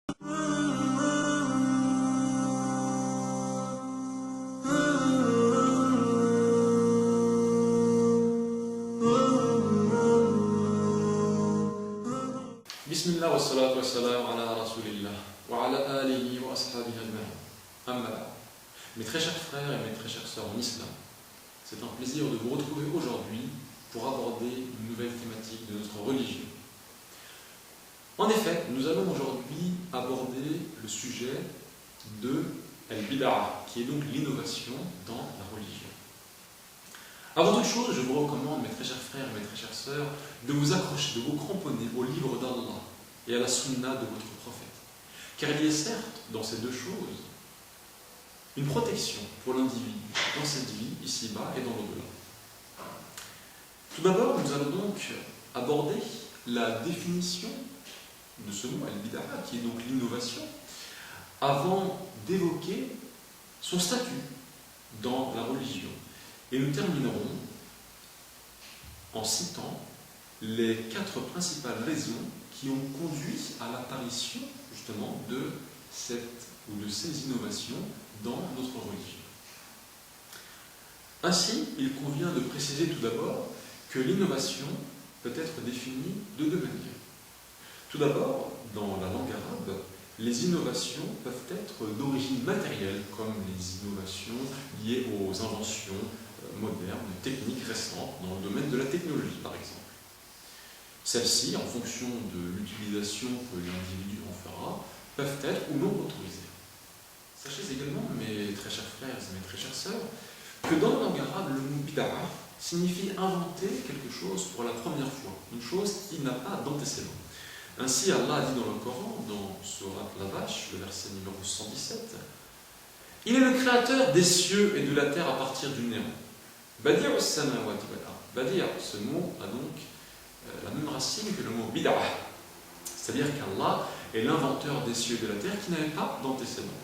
Bismillah wa salatu wa salam ala rasulillah wa ala alihi wa ashabihi ajma'in. Amma ba'd. Mes très chers frères et mes très chères sœurs en islam, c'est un plaisir de vous retrouver aujourd'hui pour aborder une nouvelle thématique de notre religion. En effet, nous allons aujourd'hui aborder le sujet de al-bid'ah, qui est donc l'innovation dans la religion. Avant toute chose, je vous recommande, mes très chers frères et mes très chères sœurs, de vous accrocher, de vous cramponner au livre d'Allah et à la sunna de votre prophète. Car il y a certes, dans ces deux choses, une protection pour l'individu dans cette vie, ici-bas et dans l'au-delà. Tout d'abord, nous allons donc aborder la définition de ce mot, al-bid'ah, qui est donc l'innovation, avant d'évoquer son statut dans la religion. Et nous terminerons en citant les 4 principales raisons qui ont conduit à l'apparition justement de cette ou de ces innovations dans notre religion. Ainsi, il convient de préciser tout d'abord que l'innovation peut être définie de deux manières. Tout d'abord, dans la langue arabe, les innovations peuvent être d'origine matérielle, comme les innovations liées aux inventions modernes, techniques récentes, dans le domaine de la technologie par exemple. Celles-ci, en fonction de l'utilisation que l'individu en fera, peuvent être ou non autorisées. Sachez également, mes très chers frères et mes très chères sœurs, que dans la langue arabe, le mot bid'ah signifie inventer quelque chose pour la première fois, une chose qui n'a pas d'antécédent. Ainsi, Allah a dit dans le Coran, dans Surat Al-Vache, le verset numéro 117, « Il est le créateur des cieux et de la terre à partir du néant. » Badir as-samawati wal ard. Badir, ce mot a donc la même racine que le mot bid'ah. C'est-à-dire qu'Allah est l'inventeur des cieux et de la terre qui n'avait pas d'antécédent.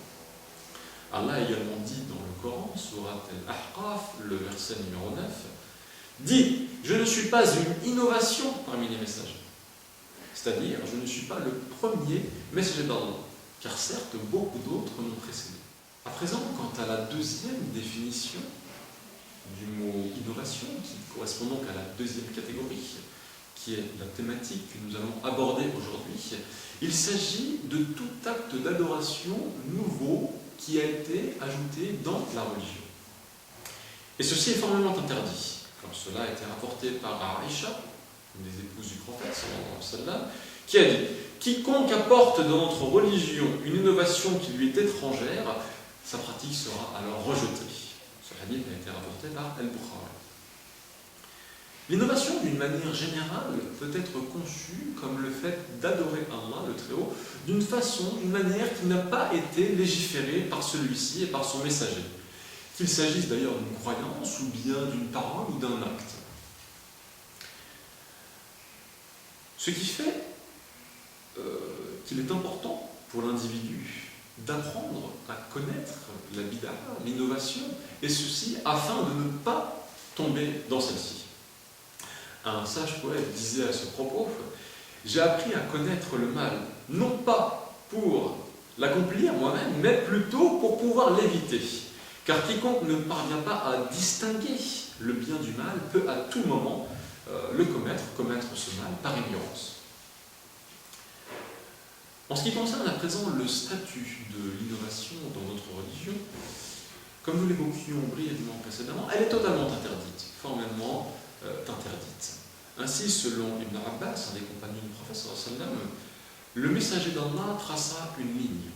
Allah a également dit dans le Coran, Surat Al-Ahqaf, le verset numéro 9, dit « Je ne suis pas une innovation parmi les messagers. » C'est-à-dire, je ne suis pas le premier messager d'Allah, car certes, beaucoup d'autres m'ont précédé. À présent, quant à la deuxième définition du mot innovation, qui correspond donc à la deuxième catégorie, qui est la thématique que nous allons aborder aujourd'hui, il s'agit de tout acte d'adoration nouveau qui a été ajouté dans la religion. Et ceci est formellement interdit, comme cela a été rapporté par Aïcha, une des épouses du prophète, sallallahu alayhi wa sallam, qui a dit « Quiconque apporte dans notre religion une innovation qui lui est étrangère, sa pratique sera alors rejetée. » Ce hadith a été rapporté par Al-Bukhari. L'innovation, d'une manière générale, peut être conçue comme le fait d'adorer Allah, le Très-Haut, d'une façon, d'une manière qui n'a pas été légiférée par celui-ci et par son messager. Qu'il s'agisse d'ailleurs d'une croyance, ou bien d'une parole, ou d'un acte. Ce qui fait qu'il est important pour l'individu d'apprendre à connaître la bid'ah, l'innovation, et ceci afin de ne pas tomber dans celle-ci. Un sage poète disait à ce propos, « J'ai appris à connaître le mal, non pas pour l'accomplir moi-même, mais plutôt pour pouvoir l'éviter. Car quiconque ne parvient pas à distinguer le bien du mal peut à tout moment le commettre ce mal par ignorance. » En ce qui concerne à présent le statut de l'innovation dans notre religion, comme nous l'évoquions brièvement précédemment, elle est totalement interdite, formellement interdite. Ainsi, selon Ibn Abbas, un des compagnons du prophète sallallahu alayhi wa sallam, le messager d'Allah traça une ligne.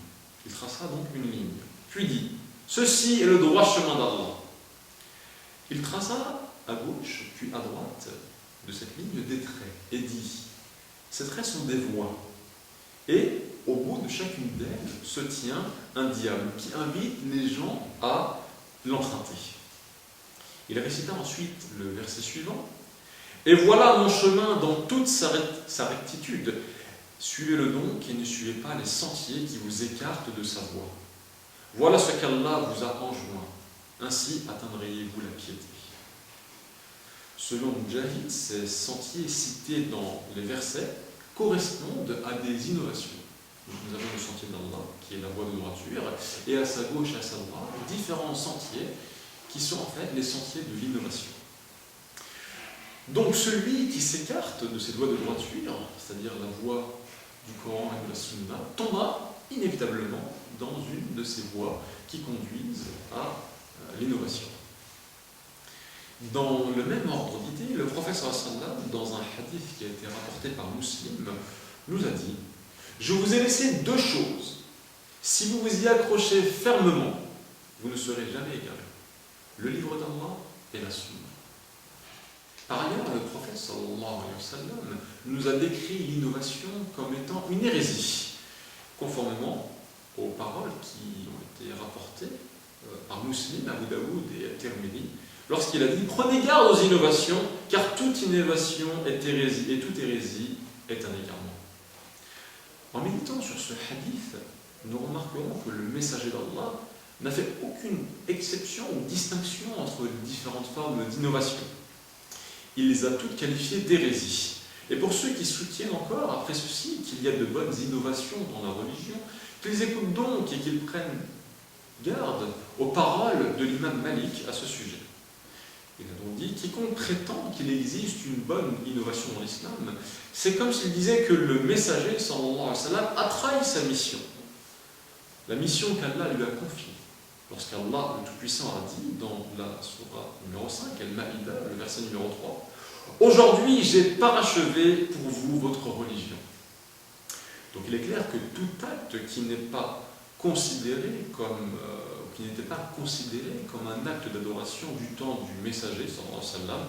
Il traça donc une ligne, puis dit « Ceci est le droit chemin d'Allah ». Il traça à gauche, puis à droite de cette ligne des traits, et dit « Ces traits sont des voies. » Et au bout de chacune d'elles se tient un diable qui invite les gens à l'emprunter. Il récita ensuite le verset suivant. « Et voilà mon chemin dans toute sa rectitude. Suivez-le donc et ne suivez pas les sentiers qui vous écartent de sa voie. Voilà ce qu'Allah vous a enjoint. Ainsi atteindriez-vous la piété. » Selon Mujahid, ces sentiers cités dans les versets correspondent à des innovations. Nous avons le sentier d'Allah, qui est la voie de droiture, et à sa gauche et à sa droite, différents sentiers, qui sont en fait les sentiers de l'innovation. Donc celui qui s'écarte de ces voies de droiture, c'est-à-dire la voie du Coran et de la Sunna, tombera inévitablement dans une de ces voies qui conduisent à l'innovation. Dans le même ordre d'idée, le prophète sallam, dans un hadith qui a été rapporté par Muslim, nous a dit « Je vous ai laissé deux choses. Si vous vous y accrochez fermement, vous ne serez jamais égarés. Le livre d'Allah et la Sunna. » Par ailleurs, le prophète sallallahu alayhi wa sallam nous a décrit l'innovation comme étant une hérésie, conformément aux paroles qui ont été rapportées par Muslim, Abu Daoud et Tirmidhi, lorsqu'il a dit « Prenez garde aux innovations, car toute innovation est hérésie, et toute hérésie est un égarement. » En méditant sur ce hadith, nous remarquerons que le messager d'Allah n'a fait aucune exception ou distinction entre les différentes formes d'innovation. Il les a toutes qualifiées d'hérésie. Et pour ceux qui soutiennent encore, après ceci, qu'il y a de bonnes innovations dans la religion, qu'ils écoutent donc et qu'ils prennent garde aux paroles de l'imam Malik à ce sujet. Il a donc dit, quiconque prétend qu'il existe une bonne innovation dans l'islam, c'est comme s'il disait que le messager, sallallahu alayhi wa sallam, a trahi sa mission. La mission qu'Allah lui a confiée. Lorsqu'Allah, le Tout-Puissant, a dit dans la sourate numéro 5, Al-Ma'ida, le verset numéro 3, « Aujourd'hui, j'ai parachevé pour vous votre religion. » Donc il est clair que tout acte qui n'est pas considéré comme, qui n'était pas considéré comme un acte d'adoration du temps du messager, sallallahu alayhi wa sallam,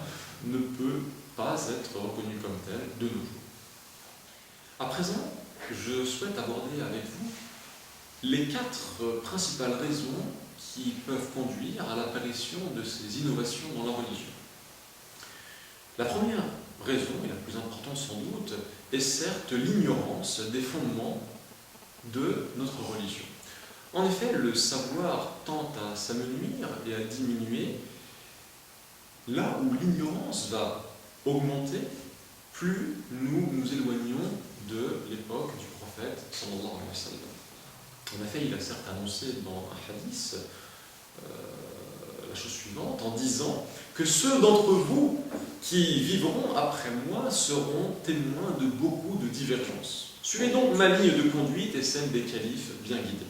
ne peut pas être reconnu comme tel de nos jours. À présent, je souhaite aborder avec vous les 4 principales raisons qui peuvent conduire à l'apparition de ces innovations dans la religion. La première raison, et la plus importante sans doute, est certes l'ignorance des fondements de notre religion. En effet, le savoir tend à s'amenuire et à diminuer là où l'ignorance va augmenter, plus nous nous éloignons de l'époque du prophète sallallahu alayhi wa sallam. En effet, il a certes annoncé dans un hadith la chose suivante, en disant que ceux d'entre vous qui vivront après moi seront témoins de beaucoup de divergences. Suivez donc ma ligne de conduite et celle des califes bien guidés.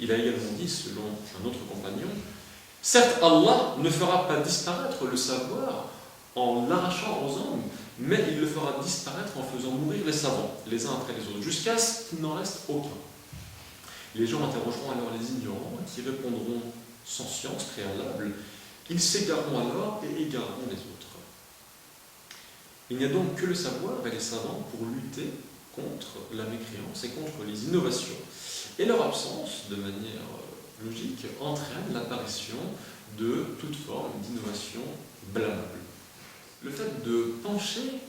Il a également dit, selon un autre compagnon, « Certes, Allah ne fera pas disparaître le savoir en l'arrachant aux hommes, mais il le fera disparaître en faisant mourir les savants, les uns après les autres, jusqu'à ce qu'il n'en reste aucun. Les gens interrogeront alors les ignorants, qui répondront sans science préalable. Ils s'égareront alors et égareront les autres. » Il n'y a donc que le savoir et les savants pour lutter contre la mécréance et contre les innovations. Et leur absence, de manière logique, entraîne l'apparition de toute forme d'innovation blâmable. Le fait de pencher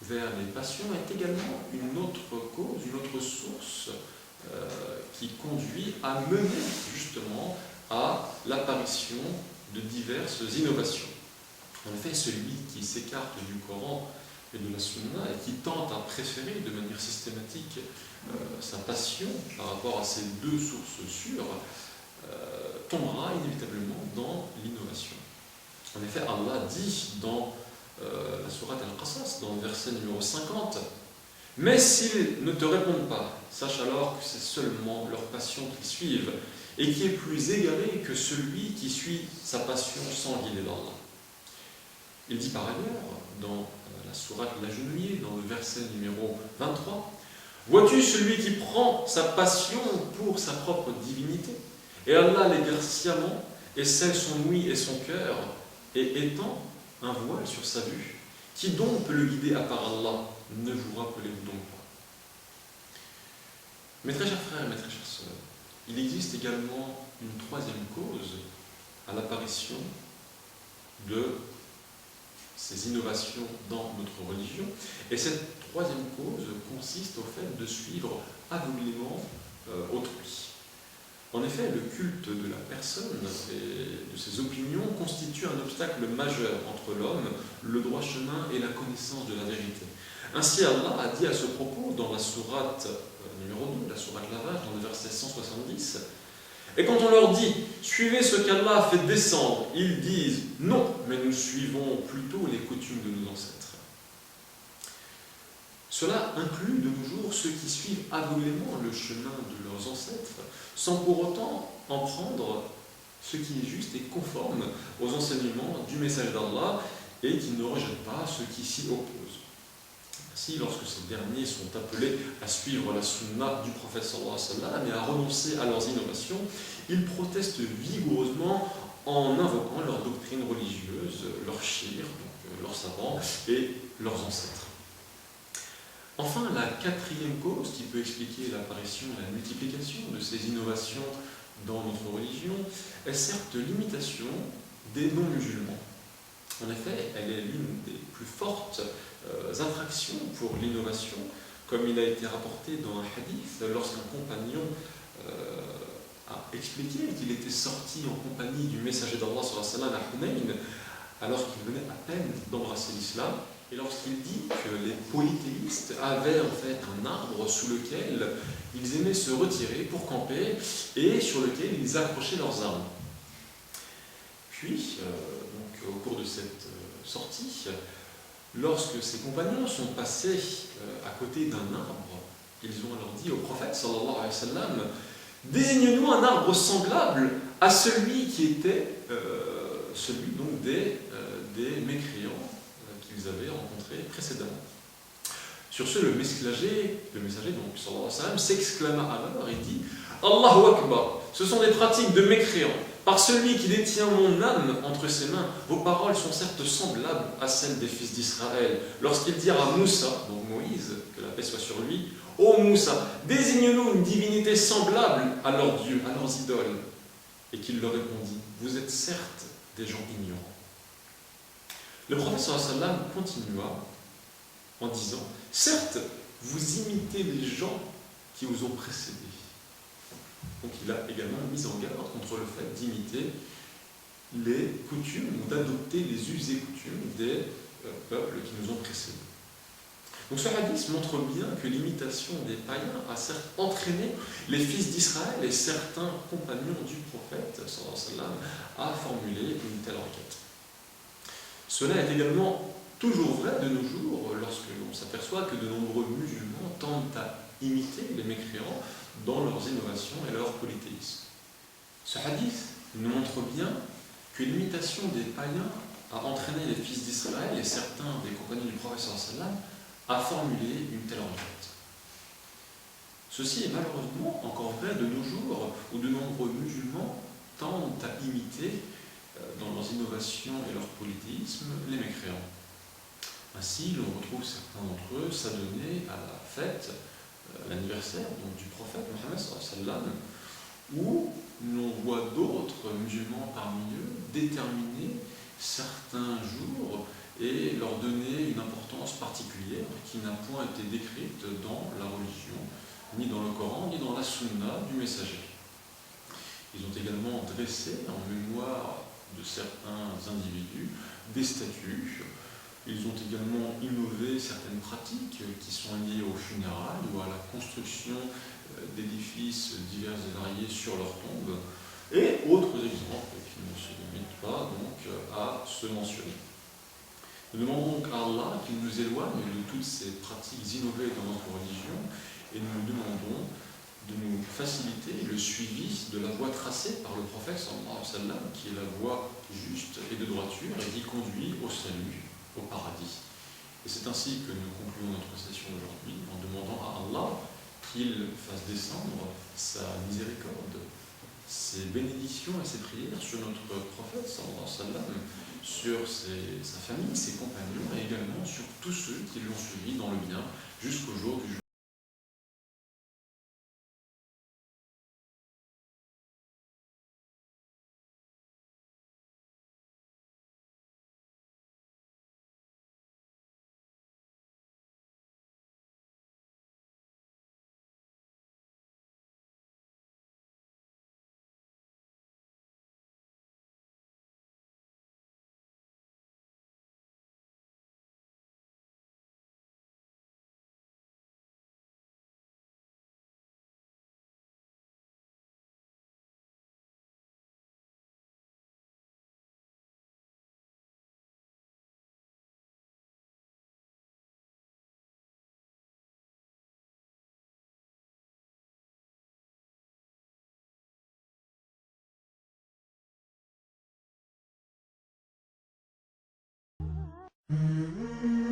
vers les passions est également une autre cause, une autre source qui conduit à mener justement à l'apparition de diverses innovations. En effet, celui qui s'écarte du Coran et de la Sunna et qui tente à préférer de manière systématique sa passion par rapport à ces deux sources sûres tombera inévitablement dans l'innovation. En effet, Allah dit dans la sourate Al-Qasas, dans le verset numéro 50, « Mais s'ils ne te répondent pas, sache alors que c'est seulement leur passion qu'ils suivent, et qui est plus égaré que celui qui suit sa passion sans guider d'Allah. » Il dit par ailleurs, dans la sourate L'agenouillé, dans le verset numéro 23, « Vois-tu celui qui prend sa passion pour sa propre divinité, et Allah l'égare sciemment, et scelle son ouïe et son cœur, et étend un voile sur sa vue. Qui donc peut le guider à part Allah? Ne vous rappelez-vous donc pas? » Mes très chers frères et mes très chères sœurs, il existe également une troisième cause à l'apparition de ces innovations dans notre religion, et cette troisième cause consiste au fait de suivre aveuglément autrui. En effet, le culte de la personne et de ses opinions constitue un obstacle majeur entre l'homme, le droit chemin et la connaissance de la vérité. Ainsi, Allah a dit à ce propos dans la sourate numéro 2, la sourate Lavage, dans le verset 170. Et quand on leur dit « Suivez ce qu'Allah a fait descendre », ils disent « Non, mais nous suivons plutôt les coutumes de nos ancêtres ». Cela inclut de nos jours ceux qui suivent aveuglément le chemin de leurs ancêtres, sans pour autant en prendre ce qui est juste et conforme aux enseignements du message d'Allah et qui ne rejettent pas ceux qui s'y opposent. Ainsi, lorsque ces derniers sont appelés à suivre la sunna du prophète sallallahu alayhi wa sallam et à renoncer à leurs innovations, ils protestent vigoureusement en invoquant leurs doctrines religieuses, leurs shirs, donc leurs savants et leurs ancêtres. Enfin, la quatrième cause qui peut expliquer l'apparition et la multiplication de ces innovations dans notre religion est certes l'imitation des non-musulmans. En effet, elle est l'une des plus fortes infractions pour l'innovation, comme il a été rapporté dans un hadith, lorsqu'un compagnon a expliqué qu'il était sorti en compagnie du messager d'Allah sallallahu alayhi wa sallam à Hunayn, alors qu'il venait à peine d'embrasser l'islam, et lorsqu'il dit que les polythéistes avaient en fait un arbre sous lequel ils aimaient se retirer pour camper et sur lequel ils accrochaient leurs armes. Puis, au cours de cette sortie, lorsque ses compagnons sont passés à côté d'un arbre, ils ont alors dit au prophète sallallahu alayhi wa sallam, désigne-nous un arbre semblable à celui qui était celui donc des mécréants qu'ils avaient rencontrés précédemment. Sur ce, le messager donc sallallahu alayhi wa sallam, s'exclama alors et dit Allahu Akbar, ce sont des pratiques de mécréants. Par celui qui détient mon âme entre ses mains, vos paroles sont certes semblables à celles des fils d'Israël. Lorsqu'ils dirent à Moussa, donc Moïse, que la paix soit sur lui, ô Moussa, désigne-nous une divinité semblable à leurs dieux, à leurs idoles. Et qu'il leur répondit, vous êtes certes des gens ignorants. Le prophète sallallahu alayhi wa sallam continua en disant, certes, vous imitez les gens qui vous ont précédés. Donc il a également mis en garde contre le fait d'imiter les coutumes ou d'adopter les us et coutumes des peuples qui nous ont précédés. Donc ce hadith montre bien que l'imitation des païens a certes entraîné les fils d'Israël et certains compagnons du prophète sallallahu alayhi wa sallam à formuler une telle requête. Cela est également toujours vrai de nos jours lorsque l'on s'aperçoit que de nombreux musulmans tentent à imiter les mécréants dans leurs innovations et leur polythéisme. Ce hadith nous montre bien que l'imitation des païens a entraîné les fils d'Israël et certains des compagnons du prophète sallallahu alayhi wa sallam à formuler une telle requête. Ceci est malheureusement encore vrai de nos jours où de nombreux musulmans tentent à imiter dans leurs innovations et leur polythéisme les mécréants. Ainsi, l'on retrouve certains d'entre eux s'adonner à la fête, l'anniversaire donc, du prophète Mohammed sallallahu alayhi wa sallam, où l'on voit d'autres musulmans parmi eux déterminer certains jours et leur donner une importance particulière qui n'a point été décrite dans la religion, ni dans le Coran, ni dans la Sunna du messager. Ils ont également dressé en mémoire de certains individus des statues. Ils ont également innové certaines pratiques qui sont liées aux funérailles ou à la construction d'édifices divers et variés sur leurs tombes, et autres exemples qui ne se limitent pas donc à se mentionner. Nous demandons donc à Allah qu'il nous éloigne de toutes ces pratiques innovées dans notre religion et nous lui demandons de nous faciliter le suivi de la voie tracée par le prophète sallallahu alayhi wa sallam, qui est la voie juste et de droiture et qui conduit au salut, au paradis. Et c'est ainsi que nous concluons notre session aujourd'hui en demandant à Allah qu'il fasse descendre sa miséricorde, ses bénédictions et ses prières sur notre prophète sallallahu alayhi wa sallam, sur sa famille, ses compagnons et également sur tous ceux qui l'ont suivi dans le bien jusqu'au jour du jugement. Mmh.